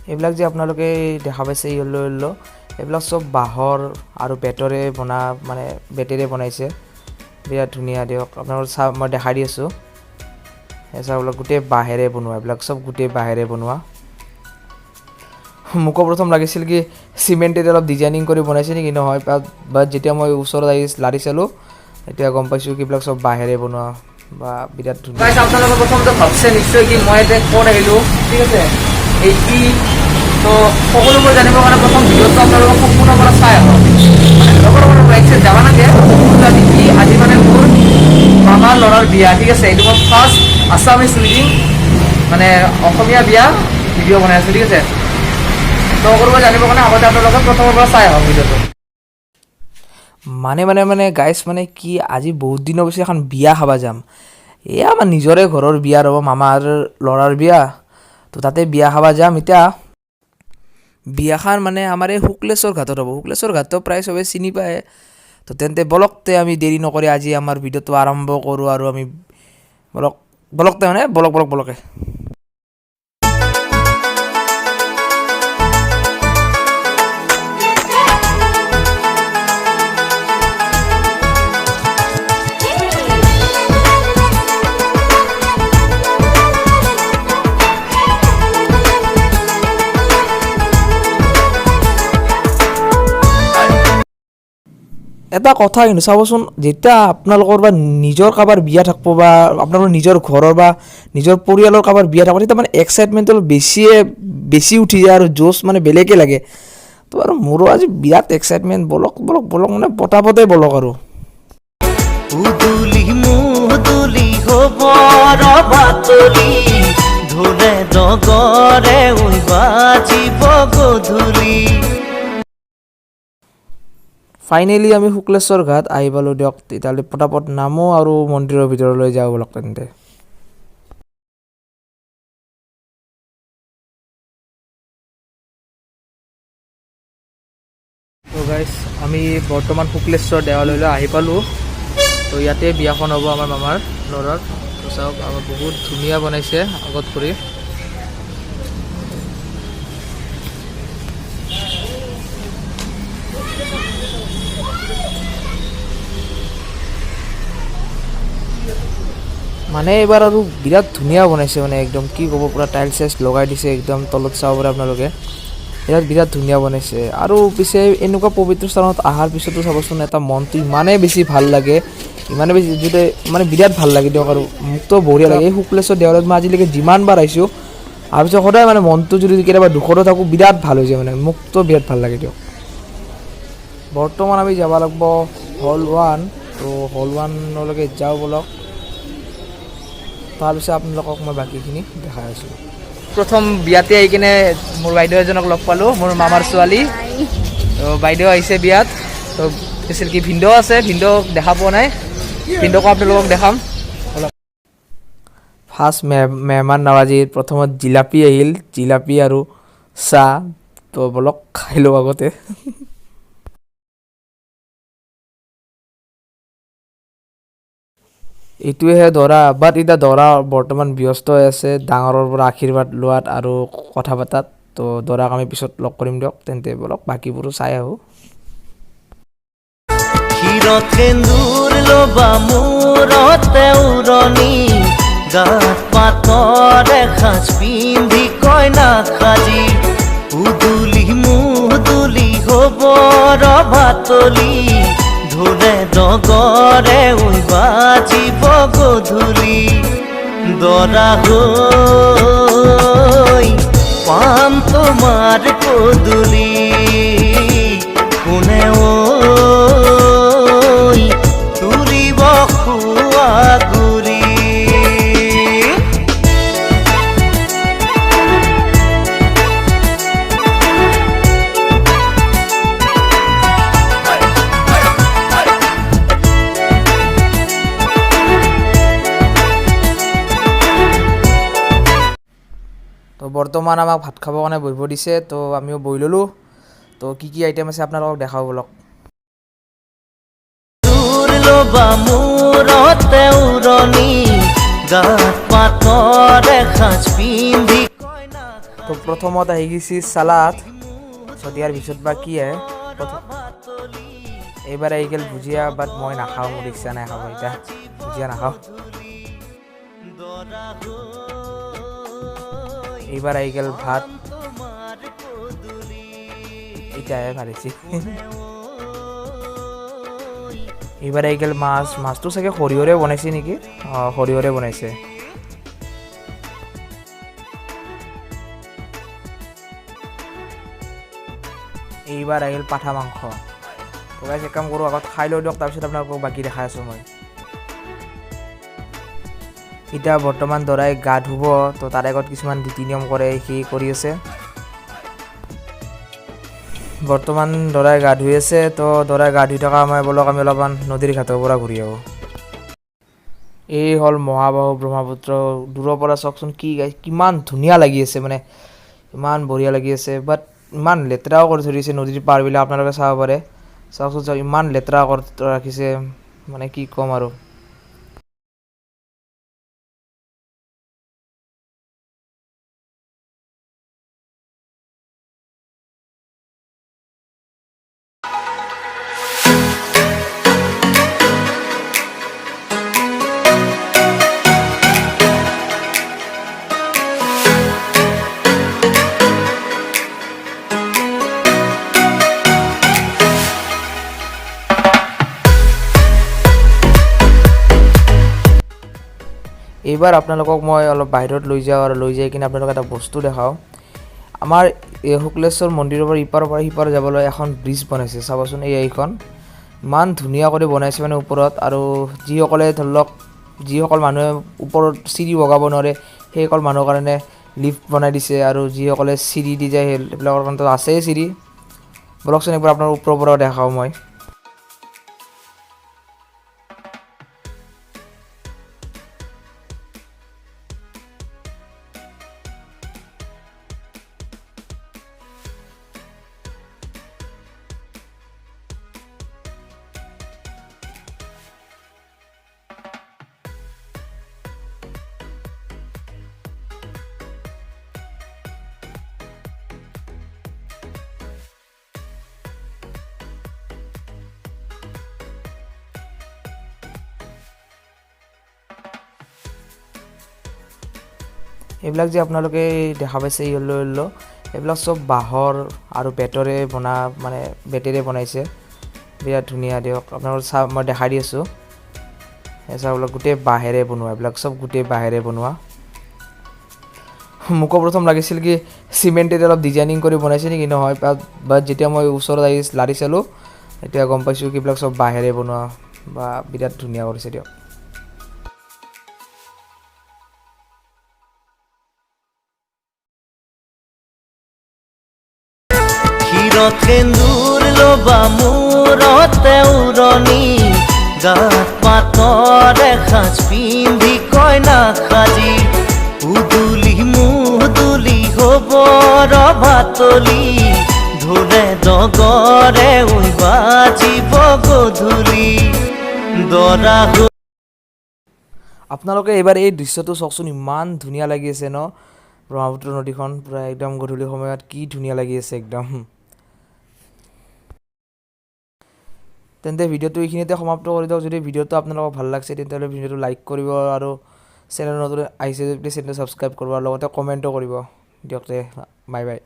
এইবিলাক যে আপোনালোকে দেখা পাইছে য়েল্লো য়েল্লো এইবিলাক চব বাঁহৰ আৰু বেতৰে বনা মানে বেতেৰে বনাইছে বিৰাট ধুনীয়া দিয়ক আপোনালোকক মই দেখাই দি আছোঁ এছাবিলাক গোটেই বাঁহেৰে বনোৱা এইবিলাক চব গোটেই বাঁহেৰে বনোৱা মোকো প্ৰথম লাগিছিল কি চিমেণ্টেৰে অলপ ডিজাইনিং কৰি বনাইছে নেকি নহয় বাট যেতিয়া মই ওচৰত লাৰি চালোঁ এতিয়া গম পাইছোঁ কি এইবিলাক চব বাঁহেৰে বনোৱা বা বিৰাট ধুনীয়া গাইছ আপোনালোকে প্ৰথমতে ভাবছে নিশ্চয় কি মই এতিয়া ক'ত আহিলোঁ ঠিক আছে এই কি তো সকলোবোৰ জানিবৰ কাৰণে প্ৰথম ভিডিঅ'টো আপোনালোকক সম্পূৰ্ণ পৰা চাই আহক লগৰ ৰাইছে যাবা নাগে জানি কি আজি মানে মোৰ মামাৰ ল'ৰাৰ বিয়া ঠিক আছে এইটো মই ফাৰ্ষ্ট আছামিজ ৱেডিং মানে অসমীয়া বিয়া ভিডিঅ' বনাই আছোঁ ঠিক আছে তো সকলোবোৰ জানিবৰ কাৰণে আগতে আপোনালোকে প্ৰথমৰ পৰা চাই আহক ভিডিঅ'টো মানে গাইছ মানে কি আজি বহুত দিনৰ পিছত এখন বিয়া খাব যাম এয়া আমাৰ নিজৰে ঘৰৰ বিয়া ৰ'ব মামাৰ ল'ৰাৰ বিয়া তো তাতে বিয়া খাব যাম এতিয়া বিয়াখান মানে আমাৰ এই শুক্লেশ্বৰ ঘাটত হ'ব শুক্লেশ্বৰ ঘাটটো প্ৰায় চবেই চিনি পায় তো তেন্তে বলকতে আমি দেৰি নকৰি আজি আমাৰ ভিডিঅ'টো আৰম্ভ কৰোঁ আৰু আমি বলকতে মানে বলকে এটা কথা কিন্তু চাবচোন যেতিয়া আপোনালোকৰ বা নিজৰ কাৰোবাৰ বিয়া থাকিব বা আপোনালোকৰ নিজৰ ঘৰৰ বা নিজৰ পৰিয়ালৰ কাৰোবাৰ বিয়া থাকিব তেতিয়া মানে এক্সাইটমেণ্ট অলপ বেছি উঠি যায় আৰু জোচ মানে বেলেগে লাগে তো আৰু মোৰো আজি বিৰাট এক্সাইটমেণ্ট বলক মানে পটাপটেই বলক আৰু ফাইনেলি আমি শুক্লেশ্বৰ ঘাট আহি পালোঁ দিয়ক তেতিয়াহ'লে পটাপট নামো আৰু মন্দিৰৰ ভিতৰলৈ যাওঁ বলক তেন্তে তো গাইছ আমি বৰ্তমান শুক্লেশ্বৰ দেৱালয়লৈ আহি পালোঁ তো ইয়াতে বিয়াখন হ'ব আমাৰ মামাৰ ল'ৰাৰ তো চাওক আমাৰ বহুত ধুনীয়া বনাইছে আগত কৰি মানে এইবাৰ আৰু বিৰাট ধুনীয়া বনাইছে মানে একদম কি ক'ব পূৰা টাইল চাইলছ লগাই দিছে একদম তলত চাব পাৰে আপোনালোকে বিৰাট ধুনীয়া বনাইছে আৰু পিছে এনেকুৱা পবিত্ৰ স্থানত অহাৰ পিছতো চাবচোন এটা মনটো ইমানেই বেছি ভাল লাগে ইমানেই বেছি যদি মানে বিৰাট ভাল লাগে দিয়ক আৰু মোকতো বঢ়িয়া লাগে এই শুক্লেশ্বৰ দেৱালয়ত মই আজিলৈকে যিমানবাৰ আহিছোঁ আৰু পিছত সদায় মানে মনটো যদি কেতিয়াবা দুখতো থাকোঁ বিৰাট ভাল হৈ যায় মানে মোকতো বিৰাট ভাল লাগে দিয়ক বৰ্তমান আমি যাব লাগিব হল 1 তো হল 1লৈকে যাওঁ বলক তাৰপিছত আপোনালোকক মই বাকীখিনি দেখাই আছোঁ প্ৰথম বিয়াতে আহি কিনে মোৰ বাইদেউ এজনক লগ পালোঁ মোৰ মামাৰ ছোৱালী তো বাইদেউ আহিছে বিয়াত তো কৈছিল কি ভিনদেউ আছে ভিনদেউক দেখা পোৱা নাই ভিনদেউক আপোনালোকক দেখাম অলপ ফাৰ্ষ্ট মেহমান নাৱাজিৰ প্ৰথমত জিলাপি আহিল জিলাপি আৰু চাহ তো বলক খাই লওঁ আগতে এইটোহে দৰা বাট এতিয়া দৰা বৰ্তমান ব্যস্ত হৈ আছে ডাঙৰৰ পৰা আশীৰ্বাদ লোৱাত আৰু কথা পতাত তো দৰাক আমি পিছত লগ কৰিম দিয়ক তেন্তে বলক বাকীবোৰো চাই আহোঁ ধুলে ডগৰে বাজিব গধূলি দৰা হৈ পাম তোমাৰ পদূলি কোনে তুলিব খোৱা গুৰি তো বৰ্তমান আমাক ভাত খাবৰ কাৰণে বহিব দিছে তো আমিও বহি ল'লোঁ তো কি আইটেম আছে আপোনালোকক দেখাওঁ বলক তো প্ৰথমত আহি গৈছে চালাড ইয়াৰ পিছত বা কি আহে এইবাৰ আহি গ'ল ভুজিয়া বাট মই নাখাওঁ মোৰ ইচ্ছা নাই খাব এতিয়া ভুজিয়া নাখাওঁ এইবাৰ আহি গ'ল ভাত এতিয়াহে ভাবিছে এইবাৰ আহি গ'ল মাছটো চাগে সৰিয়হৰে বনাইছে নেকি সৰিয়হৰে বনাইছে এইবাৰ আহিল পাঠা মাংস তো গাইছ এক কাম কৰোঁ আগত খাই লৈ দিয়ক তাৰপিছত আপোনালোকক বাকী দেখাই আছোঁ মই এতিয়া বৰ্তমান দৰাই গা ধুব তো তাৰ আগত কিছুমান নীতি নিয়ম কৰে সেই কৰি আছে বৰ্তমান দৰাই গা ধুই আছে তো দৰাই গা ধুই থকা মই বলক আমি অলপমান নদীৰ ঘাটৰ পৰা ঘূৰি আহোঁ এই হ'ল মহাবাহু ব্ৰহ্মপুত্ৰ দূৰৰ পৰা চাওকচোন কি গাইছ কিমান ধুনীয়া লাগি আছে মানে ইমান বঢ়িয়া লাগি আছে বাট ইমান লেতেৰাও কৰি ধৰিছে নদীৰ পাৰবিলাক আপোনালোকে চাব পাৰে চাওকচোন চাওক ইমান লেতেৰা কৰি ৰাখিছে মানে কি ক'ম আৰু এইবাৰ আপোনালোকক মই অলপ বাহিৰত লৈ যাওঁ আৰু লৈ যাই কিনে আপোনালোকক এটা বস্তু দেখাওঁ আমাৰ এই শুক্লেশ্বৰ মন্দিৰৰ পৰা ইপাৰৰ পৰা সিপাৰ যাবলৈ এখন ব্ৰিজ বনাইছে চাবচোন এইখন ইমান ধুনীয়া কৰি বনাইছে মানে ওপৰত আৰু যিসকলে ধৰি লওক যিসকল মানুহে ওপৰত চিৰি বগাব নোৱাৰে সেইসকল মানুহৰ কাৰণে লিফ্ট বনাই দিছে আৰু যিসকলে চিৰি দি যায় সেইবিলাকৰ কাৰণেতো আছেই চিৰি বলকচোন একবাৰ আপোনাৰ ওপৰৰ পৰা দেখাওঁ মই এইবিলাক যে আপোনালোকে দেখা পাইছে ইয়েল্ল এইবিলাক চব বাঁহৰ আৰু বেতৰে বনা মানে বেতেৰে বনাইছে বিৰাট ধুনীয়া দিয়ক আপোনালোকক মই দেখাই দি আছোঁ চাওক গোটেই বাঁহেৰে বনোৱা এইবিলাক চব গোটেই বাঁহেৰে বনোৱা মোকো প্ৰথম লাগিছিল কি চিমেণ্টেৰে অলপ ডিজাইনিং কৰি বনাইছে নেকি নহয় বাট যেতিয়া মই ওচৰত আহি লাৰি চালোঁ এতিয়া গম পাইছোঁ কি এইবিলাক চব বাঁহেৰে বনোৱা বা বিৰাট ধুনীয়া কৰিছে দিয়ক সেন্দুৰ লবা মূৰতে উৰণি গাত পাতৰে সাজ পিন্ধি কইনা সাজি উদুলি মুদুলি হ'ব ৰভাতলি ঢোলে ডগৰে বাজিব গধূলি দৰা আপোনালোকে এইবাৰ এই দৃশ্যটো চাওকচোন ইমান ধুনীয়া লাগি আছে ন ব্ৰহ্মপুত্ৰ নদীখন পূৰা একদম গধূলি সময়ত কি ধুনীয়া লাগি আছে একদম তেন্তে ভিডিঅ'টো এইখিনিতে সমাপ্ত কৰি দিয়ক যদি ভিডিঅ'টো আপোনালোকক ভাল লাগিছে তেতিয়াহ'লে ভিডিঅ'টো লাইক কৰিব আৰু চেনেল নতুন আহিছে যদি চেনেলটো ছাবস্ক্ৰাইব কৰিব আৰু লগতে কমেণ্টো কৰিব দিয়ক বাই বাই